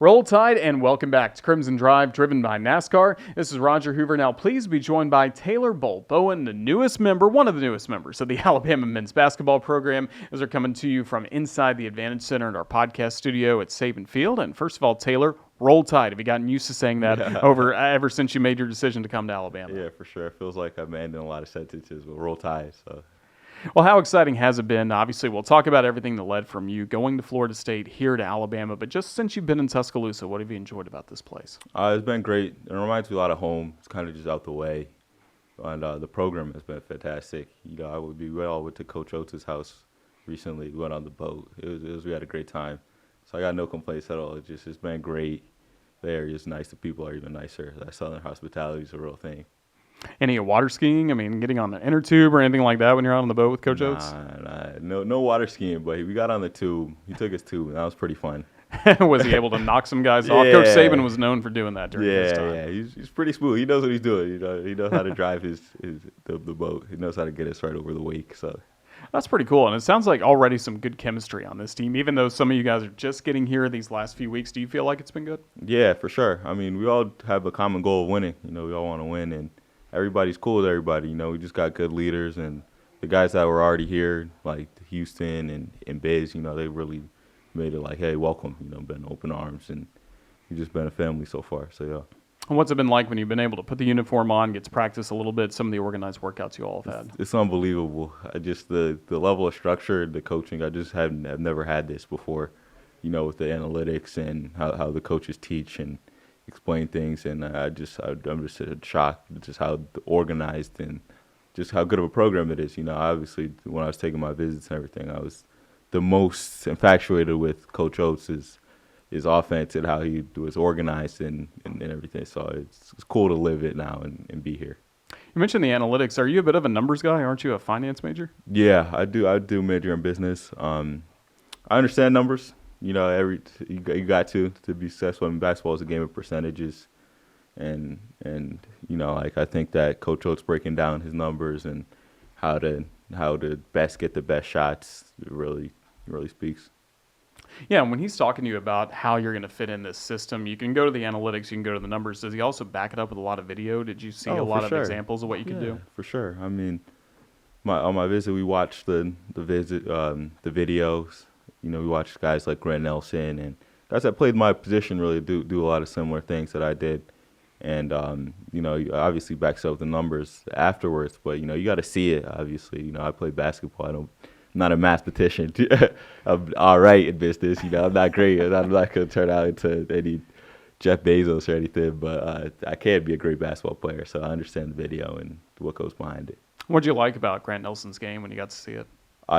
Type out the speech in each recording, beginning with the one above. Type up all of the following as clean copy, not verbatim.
Roll Tide and welcome back to Crimson Drive, driven by NASCAR. This is Roger Hoover. Now, please be joined by Taylor Bowen, the newest member, one of the newest members of the Alabama men's basketball program, as they're coming to you from inside the Advantage Center in our podcast studio at Saban Field. And first of all, Taylor, Roll Tide. Have you gotten used to saying that ever since you made your decision to come to Alabama? Yeah, for sure. It feels like I'm ending a lot of sentences with Roll Tide. So. Well, how exciting has it been? Obviously, we'll talk about everything that led from you going to Florida State here to Alabama, but just since you've been in Tuscaloosa, what have you enjoyed about this place? It's been great. It reminds me a lot of home. It's kind of just out the way. And the program has been fantastic. We all went to Coach Oates' house recently. We went on the boat. We had a great time. So I got no complaints at all. It's been great. The area is nice. The people are even nicer. That Southern hospitality is a real thing. Any water skiing? I mean, getting on the inner tube or anything like that when you're out on the boat with Coach Oates? No water skiing, but we got on the tube. He took us tube, and that was pretty fun. Was he able to knock some guys off? Coach Saban was known for doing that during his time. Yeah, he's pretty smooth. He knows what he's doing. He knows how to drive the boat. He knows how to get us right over the wake. So that's pretty cool. And it sounds like already some good chemistry on this team. Even though some of you guys are just getting here these last few weeks, do you feel like it's been good? Yeah, for sure. I mean, we all have a common goal of winning. We all want to win, and everybody's cool with everybody. We just got good leaders, and the guys that were already here, like Houston and Biz, they really made it like, hey, welcome. Been open arms, and we've just been a family so far. So yeah. And what's it been like when you've been able to put the uniform on, get to practice a little bit, some of the organized workouts you all have had? It's unbelievable. The level of structure, the coaching. I've never had this before. With the analytics and how the coaches teach and explain things, and I'm just shocked just how organized and just how good of a program it is. Obviously when I was taking my visits and everything, I was the most infatuated with Coach Oates' his offense and how he was organized and everything. So it's cool to live it now and be here. You mentioned the analytics. Are you a bit of a numbers guy? Aren't you a finance major? Yeah, I do major in business. I understand numbers. You got to be successful in basketball is a game of percentages, and I think that Coach Oates breaking down his numbers and how to best get the best shots really speaks. Yeah, and when he's talking to you about how you're going to fit in this system, you can go to the analytics, you can go to the numbers. Does he also back it up with a lot of video? Did you see a lot of examples of what you could do? For sure. I mean, on my visit, we watched the videos. We watched guys like Grant Nelson and guys that played my position really do a lot of similar things that I did. And, obviously backs up the numbers afterwards, but, you got to see it, obviously. I play basketball. I'm not a mathematician. I'm all right in business. I'm not great. I'm not going to turn out into any Jeff Bezos or anything, but I can be a great basketball player. So I understand the video and what goes behind it. What did you like about Grant Nelson's game when you got to see it?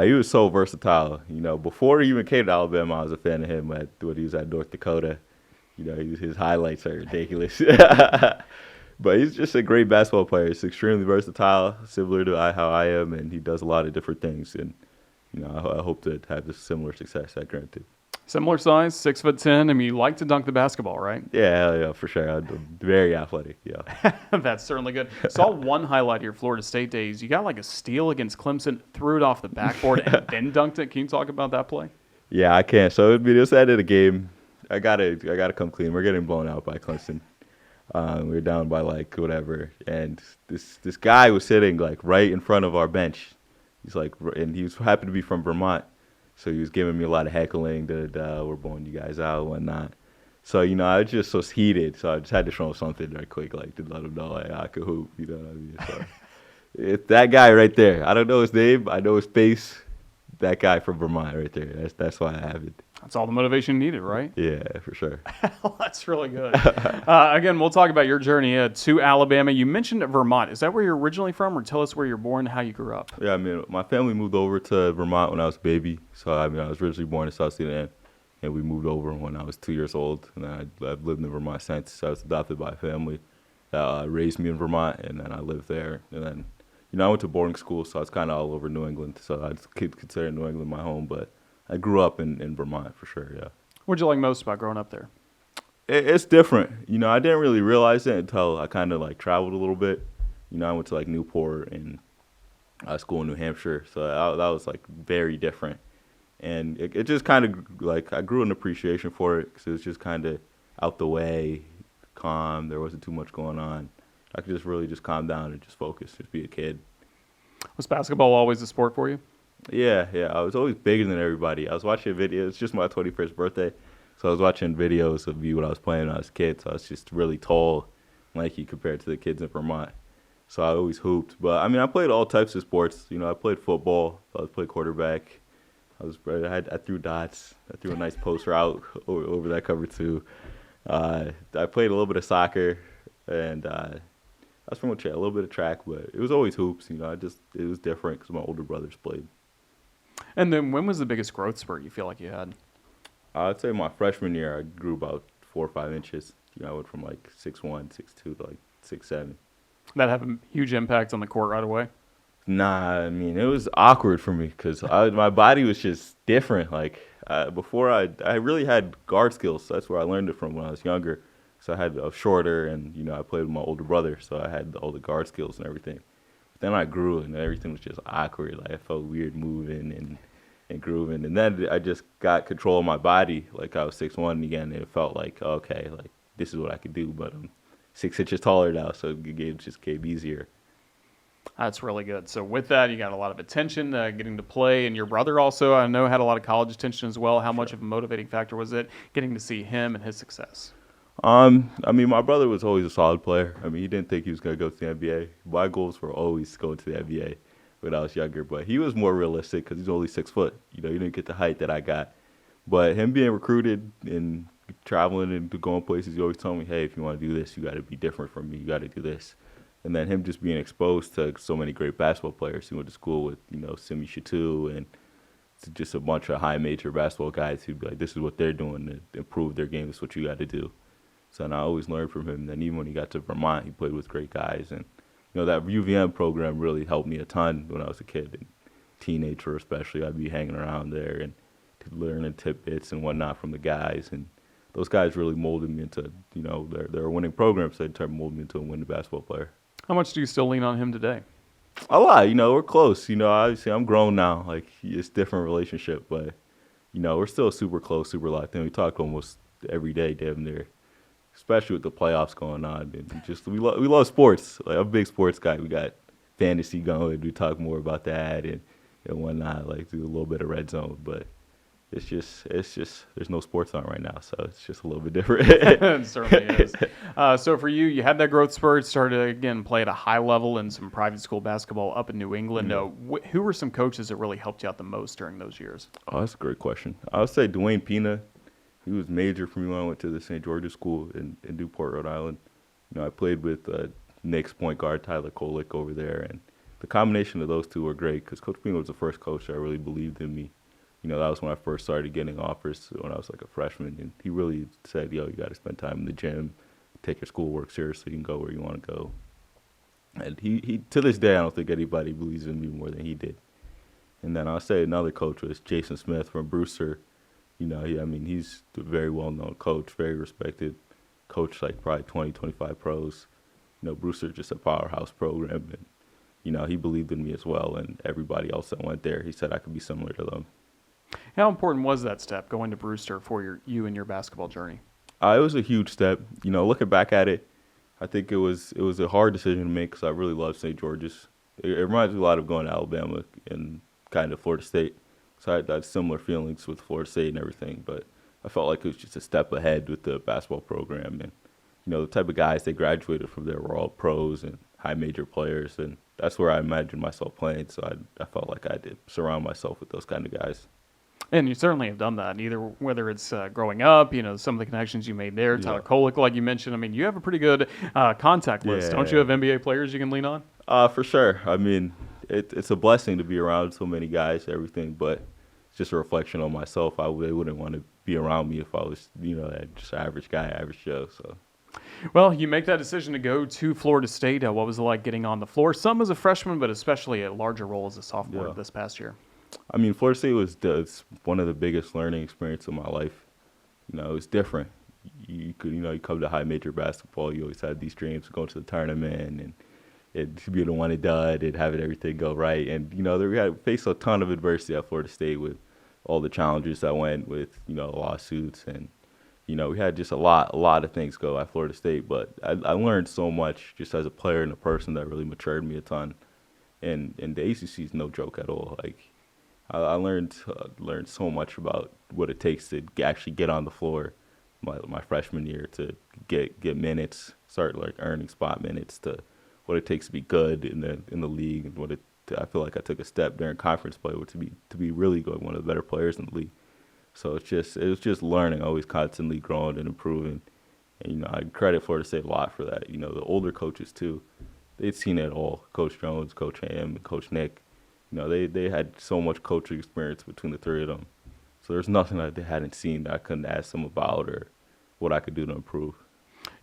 He was so versatile. Before he even came to Alabama, I was a fan of him when he was at North Dakota. His highlights are ridiculous. But he's just a great basketball player. He's extremely versatile, similar to how I am, and he does a lot of different things. And, I hope to have this similar success at Grant too. Similar size, 6'10". I mean, you like to dunk the basketball, right? Yeah, for sure. I'm very athletic, yeah. That's certainly good. Saw one highlight of your Florida State days. You got like a steal against Clemson, threw it off the backboard, and then dunked it. Can you talk about that play? Yeah, I can. So it was the end of the game. I gotta come clean. We're getting blown out by Clemson. We were down by whatever, and this guy was sitting right in front of our bench. And he was happened to be from Vermont. So he was giving me a lot of heckling, we're blowing you guys out and whatnot. So, I was just so heated, so I just had to show him something right quick, to let him know I could hoop, you know what I mean? So it's that guy right there. I don't know his name, I know his face. That guy from Vermont right there. That's why I have it. That's all the motivation needed, right? Yeah, for sure. That's really good. Again, we'll talk about your journey to Alabama. You mentioned Vermont. Is that where you're originally from, or tell us where you're born and how you grew up? Yeah, I mean, my family moved over to Vermont when I was a baby. So, I was originally born in South Sudan, and we moved over when I was 2 years old. And then I've lived in Vermont since. So I was adopted by a family that raised me in Vermont, and then I lived there. And then, I went to boarding school, so I was kind of all over New England. So I consider New England my home, but I grew up in Vermont for sure, yeah. What did you like most about growing up there? It's different. I didn't really realize it until I kind of traveled a little bit. I went to Newport and school in New Hampshire, so that was very different. And it just kind of I grew an appreciation for it because it was just kind of out the way, calm. There wasn't too much going on. I could just really just calm down and just focus, just be a kid. Was basketball always a sport for you? Yeah, yeah. I was always bigger than everybody. I was watching videos. It's just my 21st birthday, so I was watching videos of me when I was playing when I was a kid. So I was just really tall, lanky compared to the kids in Vermont. So I always hooped. But I mean, I played all types of sports. I played football. I played quarterback. I threw dots. I threw a nice post route over that cover too. I played a little bit of soccer, and I was from a little bit of track, but it was always hoops. It was different because my older brothers played. And then when was the biggest growth spurt you feel like you had? I'd say my freshman year, I grew about 4 or 5 inches. I went from like 6'1", 6'2" to like 6'7". That have a huge impact on the court right away? Nah, I mean, it was awkward for me because my body was just different. Like, before I really had guard skills. That's where I learned it from when I was younger. So I had a shorter, and, I played with my older brother, so I had all the guard skills and everything. But then I grew, and everything was just awkward. Like, I felt weird moving and grooving. And then I just got control of my body. Like, I was 6'1" again, and it felt like, okay, like, this is what I could do. But I'm 6 inches taller now, so the game just came easier. That's really good. So with that, you got a lot of attention getting to play, and your brother also, I know, had a lot of college attention as well. How much of a motivating factor was it getting to see him and his success? I mean, my brother was always a solid player. I mean, he didn't think he was going to go to the NBA. My goals were always going to the NBA when I was younger, but he was more realistic because he's only 6 foot. He didn't get the height that I got. But him being recruited and traveling and going places, he always told me, hey, if you want to do this, you got to be different from me. You got to do this. And then him just being exposed to so many great basketball players. He went to school with, Simi Shatu and just a bunch of high major basketball guys who'd be like, this is what they're doing to improve their game. This is what you got to do. So and I always learned from him. Then even when he got to Vermont, he played with great guys. And, that UVM program really helped me a ton when I was a kid. And teenager especially, I'd be hanging around there and learning tidbits and whatnot from the guys. And those guys really molded me into, they're a winning program, so they molded me into a winning basketball player. How much do you still lean on him today? A lot. We're close. Obviously I'm grown now. Like, it's a different relationship, but, we're still super close, super locked in. We talk almost every day, damn near, especially with the playoffs going on. And just we love sports. Like, I'm a big sports guy. We got fantasy going. We talk more about that and whatnot. Like, do a little bit of red zone, but it's just there's no sports on right now, so it's just a little bit different. It certainly is. So for you, you had that growth spurt, started to, again, play at a high level in some private school basketball up in New England. Who were some coaches that really helped you out the most during those years? Oh, that's a great question. I would say Dwayne Pina. He was major for me when I went to the St. George's School in Newport, Rhode Island. I played with Knicks point guard Tyler Kolek over there, and the combination of those two were great because Coach Pina was the first coach that really believed in me. That was when I first started getting offers when I was like a freshman, and he really said, you got to spend time in the gym, take your schoolwork seriously, and go where you want to go. And he to this day, I don't think anybody believes in me more than he did. And then I'll say another coach was Jason Smith from Brewster. He's a very well-known coach, very respected coach, like probably 20, 25 pros. Brewster's just a powerhouse program, and, he believed in me as well, and everybody else that went there, he said I could be similar to them. How important was that step, going to Brewster, for you and your basketball journey? It was a huge step. Looking back at it, I think it was a hard decision to make because I really love St. George's. It reminds me a lot of going to Alabama and kind of Florida State. So I had similar feelings with Florida State and everything, but I felt like it was just a step ahead with the basketball program. And, the type of guys they graduated from there were all pros and high major players, and that's where I imagined myself playing. So I felt like I did surround myself with those kind of guys. And you certainly have done that, whether it's growing up, some of the connections you made there, Tyler Kolek, like you mentioned. You have a pretty good contact list. Don't you have NBA players you can lean on? For sure. It's a blessing to be around so many guys, everything, but it's just a reflection on myself. They wouldn't want to be around me if I was, just an average guy, average Joe. So. Well, you make that decision to go to Florida State. What was it like getting on the floor? Some as a freshman, but especially a larger role as a sophomore this past year. Florida State was one of the biggest learning experiences of my life. It was different. You come to high major basketball, you always had these dreams of going to the tournament and to be the one and done and having everything go right. And, we had faced a ton of adversity at Florida State with all the challenges that went with, lawsuits and, we had just a lot of things go at Florida State, but I learned so much just as a player and a person that really matured me a ton. And the ACC is no joke at all. Like I learned so much about what it takes to actually get on the floor my freshman year, to get minutes, start like earning spot minutes, to what it takes to be good in the league, and I feel like I took a step during conference play to be really good, one of the better players in the league. So it was just learning, always constantly growing and improving. And I credit Florida State a lot for that. The older coaches too, they'd seen it all. Coach Jones, Coach Ham, and Coach Nick. They had so much coaching experience between the three of them. So there's nothing that they hadn't seen that I couldn't ask them about or what I could do to improve.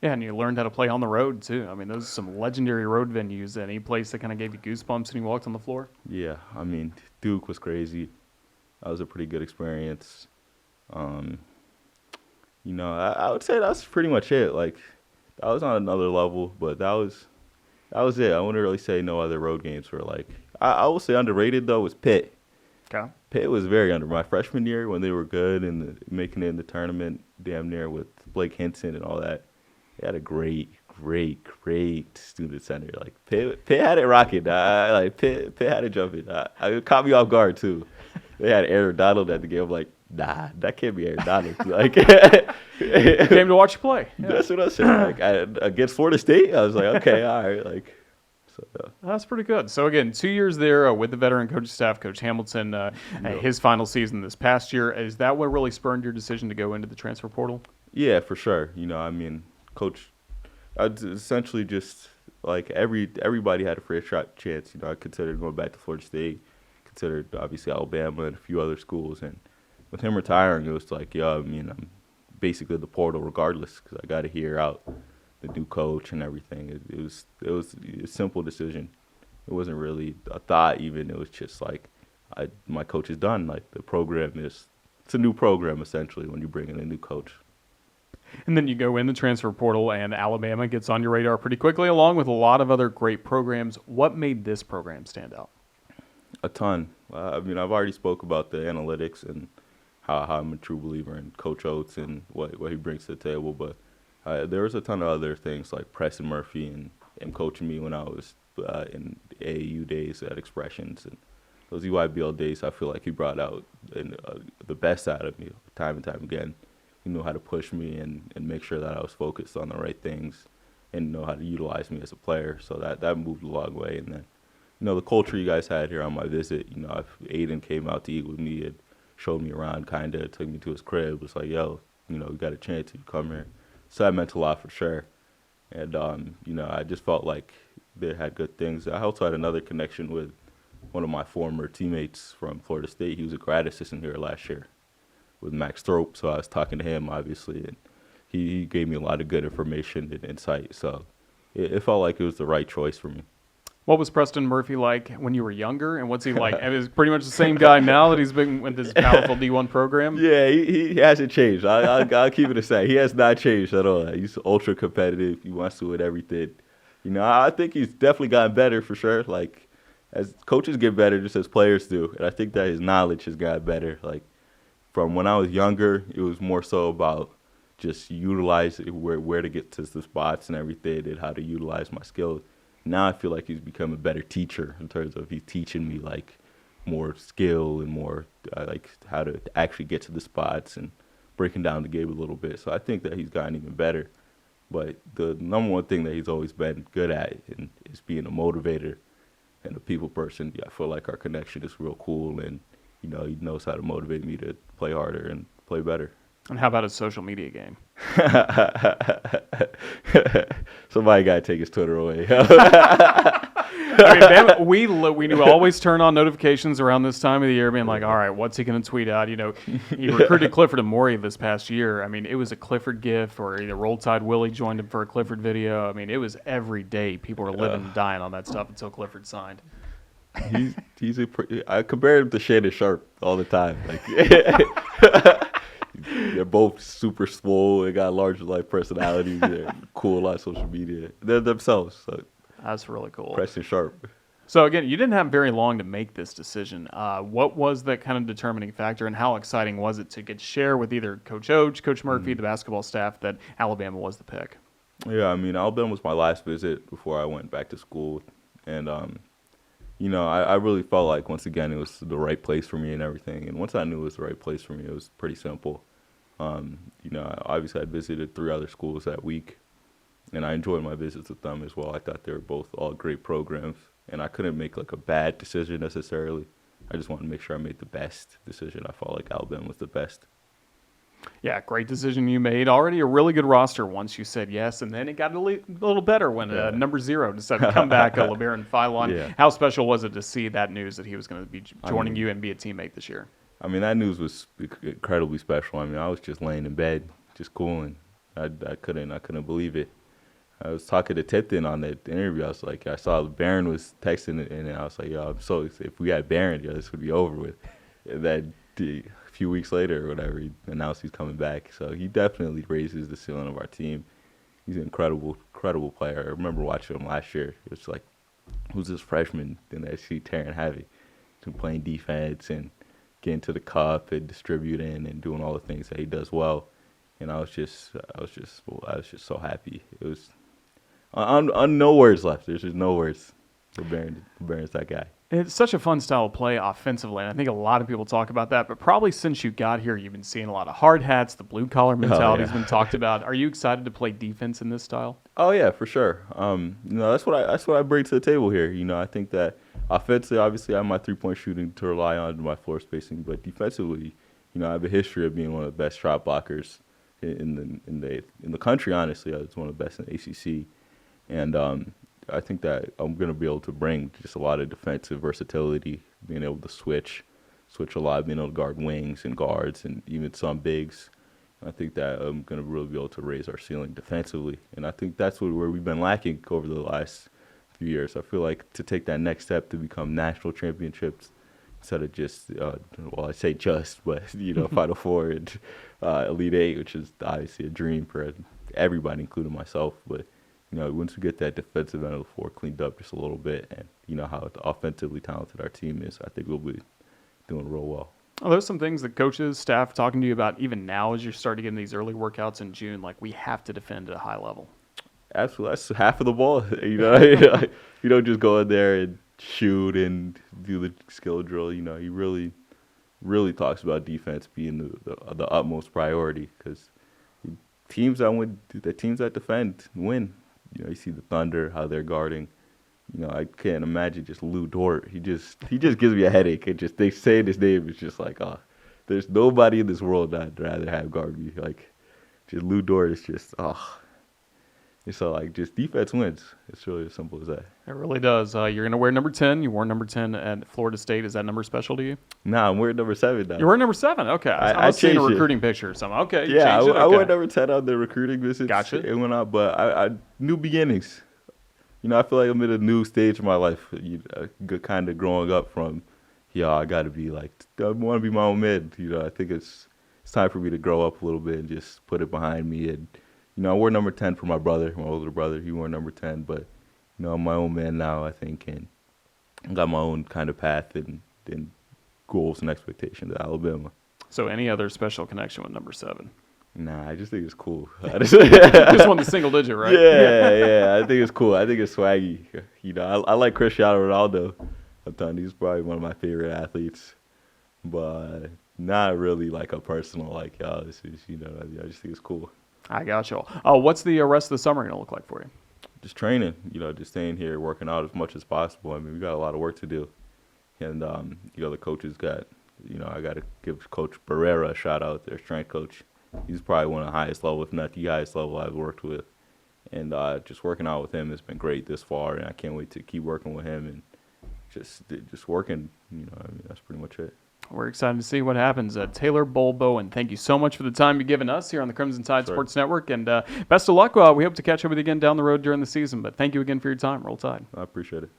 Yeah, and you learned how to play on the road, too. I mean, those are some legendary road venues. Any place that kind of gave you goosebumps when you walked on the floor? Yeah, I mean, Duke was crazy. That was a pretty good experience. I would say that's pretty much it. Like, I was on another level, but that was it. I wouldn't really say no other road games were like. I will say underrated, though, was Pitt. Okay. Pitt was very under. My freshman year, when they were good and making it in the tournament damn near with Blake Hinson and all that, they had a great student center. Like, Pitt had it rocking. Pitt had it jumping. It caught me off guard, too. They had Aaron Donald at the game. I'm like, nah, that can't be Aaron Donald. Like, came to watch you play. Yeah. That's what I said. Like, against Florida State, I was like, okay, all right. Like, so, that's pretty good. So, again, 2 years there with the veteran coaching staff, Coach Hamilton, his final season this past year. Is that what really spurred your decision to go into the transfer portal? Yeah, for sure. I mean, Coach, I'd essentially just, like, everybody had a fair shot chance. I considered going back to Florida State, considered, obviously, Alabama and a few other schools. And with him retiring, it was like, yeah, I mean, I'm basically the portal regardless, because I got to hear out the new coach and everything. It was a simple decision. It wasn't really a thought even. It was just like, my coach is done. Like, the program it's a new program essentially when you bring in a new coach. And then you go in the transfer portal, and Alabama gets on your radar pretty quickly, along with a lot of other great programs. What made this program stand out? A ton. I mean, I've already spoke about the analytics and how I'm a true believer in Coach Oates and what he brings to the table, but there was a ton of other things like Preston Murphy and coaching me when I was in AAU days at Expressions, and those EYBL days. I feel like he brought out the best out of me time and time again. He knew how to push me and make sure that I was focused on the right things and know how to utilize me as a player. So that moved a long way. And then, the culture you guys had here on my visit, if Aiden came out to eat with me and showed me around, kind of took me to his crib, was like, yo, you got a chance to come here. So that meant a lot for sure. And, I just felt like they had good things. I also had another connection with one of my former teammates from Florida State. He was a grad assistant here last year with Max Thrope. So I was talking to him, obviously, and he gave me a lot of good information and insight. So it felt like it was the right choice for me. What was Preston Murphy like when you were younger, and what's he like? And is pretty much the same guy now that he's been with this powerful D1 program? Yeah, he hasn't changed. I'll keep it a say. He has not changed at all. He's ultra competitive. He wants to win everything. I think he's definitely gotten better for sure. Like, as coaches get better, just as players do. And I think that his knowledge has gotten better. Like, from when I was younger, it was more so about just utilize where to get to the spots and everything and how to utilize my skills. Now I feel like he's become a better teacher in terms of he's teaching me like more skill and more like how to actually get to the spots and breaking down the game a little bit. So I think that he's gotten even better. But the number one thing that he's always been good at is being a motivator and a people person. Yeah, I feel like our connection is real cool, and he knows how to motivate me to play harder and play better. And how about his social media game? Somebody got to take his Twitter away. I mean, we always turn on notifications around this time of the year, being like, all right, what's he going to tweet out? He recruited Clifford Amore this past year. I mean, it was a Clifford gif, or either Roll Tide Willie joined him for a Clifford video. I mean, it was every day. People were living and dying on that stuff until Clifford signed. I compare him to Shannon Sharp all the time. Like, they're both super swole. They got larger life personalities. They're cool on social media. They're themselves. So. That's really cool. Preston Sharp. So again, you didn't have very long to make this decision. What was the kind of determining factor, and how exciting was it to get share with either Coach Oach, Coach Murphy, the basketball staff, that Alabama was the pick? Yeah, I mean, Alabama was my last visit before I went back to school, and I really felt like once again it was the right place for me and everything. And once I knew it was the right place for me, it was pretty simple. Obviously I visited 3 other schools that week, and I enjoyed my visits with them as well. I thought they were both all great programs, and I couldn't make like a bad decision necessarily. I just wanted to make sure I made the best decision. I felt like Alabama was the best. Yeah, great decision you made. Already a really good roster once you said yes, and then it got a little better when number 0 decided to come back, LeBaron Philon. Yeah. How special was it to see that news that he was going to be joining you and be a teammate this year? I mean, that news was incredibly special. I mean, I was just laying in bed, just cooling. I couldn't believe it. I was talking to Tipton on that interview. I was like, I saw Barron was texting, and I was like, yo, I'm so if we had Barron, this would be over with. And then a few weeks later or whatever, he announced he's coming back. So he definitely raises the ceiling of our team. He's an incredible player. I remember watching him last year. It was like, who's this freshman in the SEC tearing heavy, playing defense and getting to the cup and distributing and doing all the things that he does well. And I was just so happy. It was on no words left. There's just no words. Barron's that guy. It's such a fun style of play offensively, and I think a lot of people talk about that, but probably since you got here, you've been seeing a lot of hard hats, the blue-collar mentality has been talked about. Are you excited to play defense in this style? Oh, yeah, for sure. That's what I bring to the table here. I think that offensively, obviously, I have my three-point shooting to rely on, my floor spacing, but defensively, I have a history of being one of the best shot blockers in the country, honestly. I was one of the best in the ACC, and I think that I'm going to be able to bring just a lot of defensive versatility, being able to switch a lot, being able to guard wings and guards and even some bigs. I think that I'm going to really be able to raise our ceiling defensively, and I think that's where we've been lacking over the last few years. I feel like to take that next step to become national championships instead of just, I say just, but, Final Four and Elite Eight, which is obviously a dream for everybody, including myself, but once we get that defensive end of the floor cleaned up just a little bit, and how offensively talented our team is, I think we'll be doing real well. Are those some things that coaches, staff talking to you about even now as you're starting getting these early workouts in June? Like, we have to defend at a high level. Absolutely, that's half of the ball. You don't just go in there and shoot and do the skill drill. He really talks about defense being the utmost priority, because teams that defend win. You see the Thunder, how they're guarding. I can't imagine just Lou Dort. He just gives me a headache. They say his name, it's just like, there's nobody in this world that I'd rather have guard me. Like, just Lou Dort is just, And so, just defense wins. It's really as simple as that. It really does. You're going to wear number 10. You wore number 10 at Florida State. Is that number special to you? Nah, I'm wearing number 7 now. You're wearing number 7? Okay. I was seeing a recruiting picture or something. Okay. Yeah, I wore number 10 on the recruiting visits. Gotcha. It went out, but I new beginnings. I feel like I'm in a new stage of my life. Kind of growing up from, I got to be like, I want to be my own man. I think it's time for me to grow up a little bit and just put it behind me. And I wore number 10 for my brother, my older brother. He wore number 10, but I'm my own man now, I think, and I got my own kind of path and goals and expectations at Alabama. So, any other special connection with number 7? Nah, I just think it's cool. Just won the single digit, right? Yeah. I think it's cool. I think it's swaggy. I like Cristiano Ronaldo. I'm telling you, he's probably one of my favorite athletes, but not really like a personal this is I just think it's cool. I got you. Oh, what's the rest of the summer going to look like for you? Just training, just staying here, working out as much as possible. I mean, we got a lot of work to do. And, the coaches got, I got to give Coach Barrera a shout out, their strength coach. He's probably one of the highest level, if not the highest level I've worked with. And just working out with him has been great this far, and I can't wait to keep working with him and just working. That's pretty much it. We're excited to see what happens. Taylor Bowen, thank you so much for the time you've given us here on the Crimson Tide Sports Network, and best of luck. We hope to catch up with you again down the road during the season, but thank you again for your time. Roll Tide. I appreciate it.